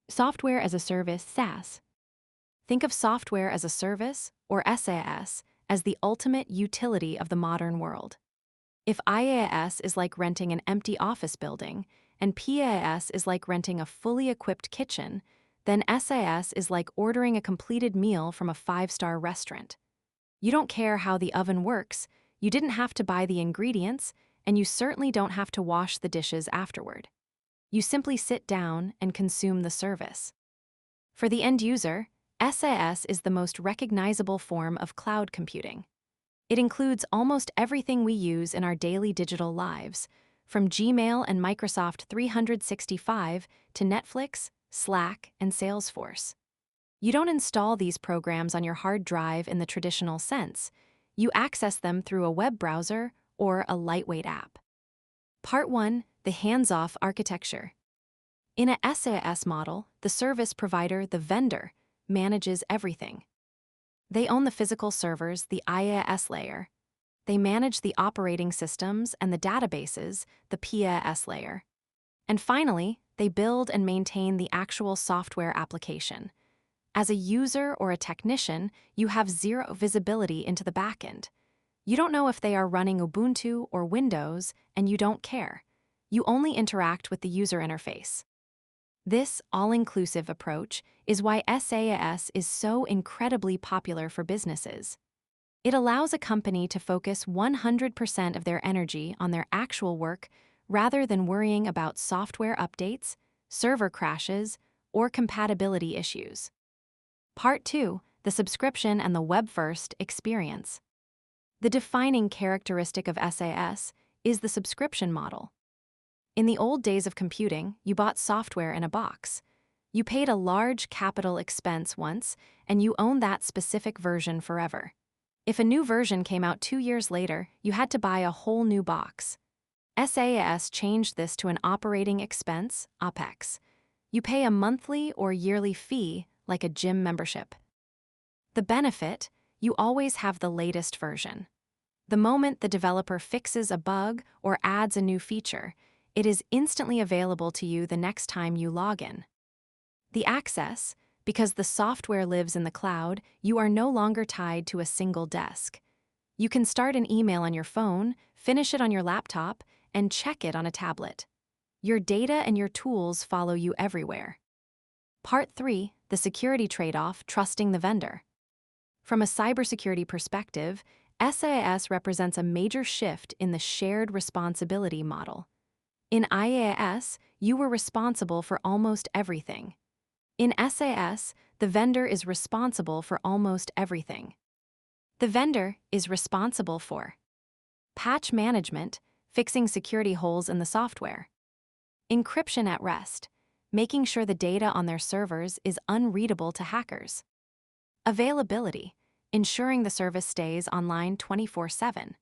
Software as a Service, SaaS. Think of software as a service, or SaaS, as the ultimate utility of the modern world. If IaaS is like renting an empty office building, and PaaS is like renting a fully equipped kitchen, then SaaS is like ordering a completed meal from a five-star restaurant. You don't care how the oven works, you didn't have to buy the ingredients, and you certainly don't have to wash the dishes afterward. You simply sit down and consume the service. For the end user, SaaS is the most recognizable form of cloud computing. It includes almost everything we use in our daily digital lives, from Gmail and Microsoft 365 to Netflix, Slack, and Salesforce. You don't install these programs on your hard drive in the traditional sense. You access them through a web browser or a lightweight app. Part 1. The hands-off architecture. In a SaaS model, the service provider, the vendor, manages everything. They own the physical servers, the IaaS layer. They manage the operating systems and the databases, the PaaS layer. And finally, they build and maintain the actual software application. As a user or a technician, you have zero visibility into the backend. You don't know if they are running Ubuntu or Windows, and you don't care. You only interact with the user interface. This all-inclusive approach is why SaaS is so incredibly popular for businesses. It allows a company to focus 100% of their energy on their actual work rather than worrying about software updates, server crashes, or compatibility issues. Part 2. The subscription and the web-first experience. The defining characteristic of SaaS is the subscription model. In the old days of computing, you bought software in a box. You paid a large capital expense once, and you owned that specific version forever. If a new version came out 2 years later, you had to buy a whole new box. SaaS changed this to an operating expense, OpEx. You pay a monthly or yearly fee, like a gym membership. The benefit: you always have the latest version. The moment the developer fixes a bug or adds a new feature, it is instantly available to you the next time you log in. The access: because the software lives in the cloud, you are no longer tied to a single desk. You can start an email on your phone, finish it on your laptop, and check it on a tablet. Your data and your tools follow you everywhere. Part 3. The security trade-off: trusting the vendor. From a cybersecurity perspective, SaaS represents a major shift in the shared responsibility model. In IaaS, you were responsible for almost everything. In SaaS, the vendor is responsible for almost everything. The vendor is responsible for patch management, fixing security holes in the software; encryption at rest, making sure the data on their servers is unreadable to hackers; availability, ensuring the service stays online 24/7.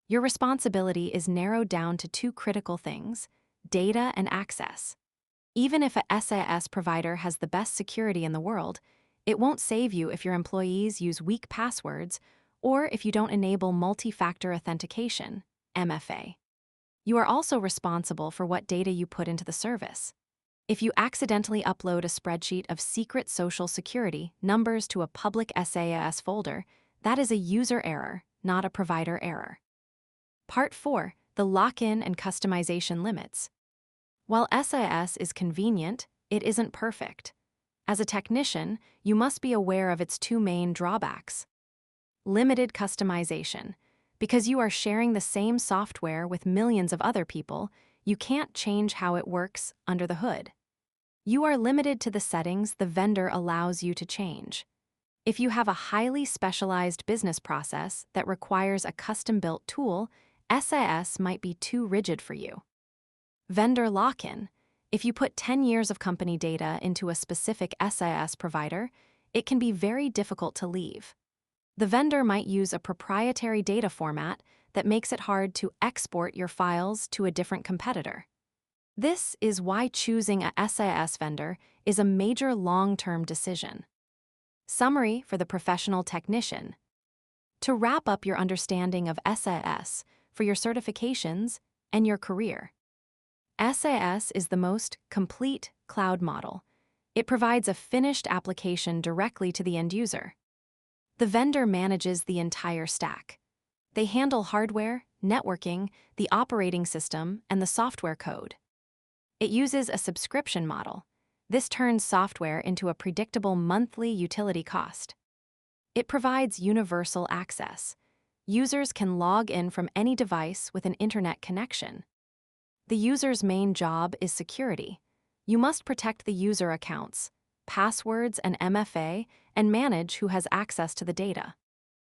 Your responsibility is narrowed down to two critical things: data and access. Even if a SaaS provider has the best security in the world, it won't save you if your employees use weak passwords or if you don't enable multi-factor authentication, MFA. You are also responsible for what data you put into the service. If you accidentally upload a spreadsheet of secret social security numbers to a public SaaS folder, that is a user error, not a provider error. Part 4. The lock-in and customization limits. While SaaS is convenient, it isn't perfect. As a technician, you must be aware of its two main drawbacks. Limited customization. Because you are sharing the same software with millions of other people, you can't change how it works under the hood. You are limited to the settings the vendor allows you to change. If you have a highly specialized business process that requires a custom-built tool, SaaS might be too rigid for you. Vendor lock-in. If you put 10 years of company data into a specific SaaS provider, it can be very difficult to leave. The vendor might use a proprietary data format that makes it hard to export your files to a different competitor. This is why choosing a SaaS vendor is a major long-term decision. Summary for the professional technician. To wrap up your understanding of SaaS for your certifications and your career, SaaS is the most complete cloud model. It provides a finished application directly to the end user. The vendor manages the entire stack. They handle hardware, networking, the operating system, and the software code. It uses a subscription model. This turns software into a predictable monthly utility cost. It provides universal access. Users can log in from any device with an internet connection. The user's main job is security. You must protect the user accounts, passwords, and MFA, and manage who has access to the data.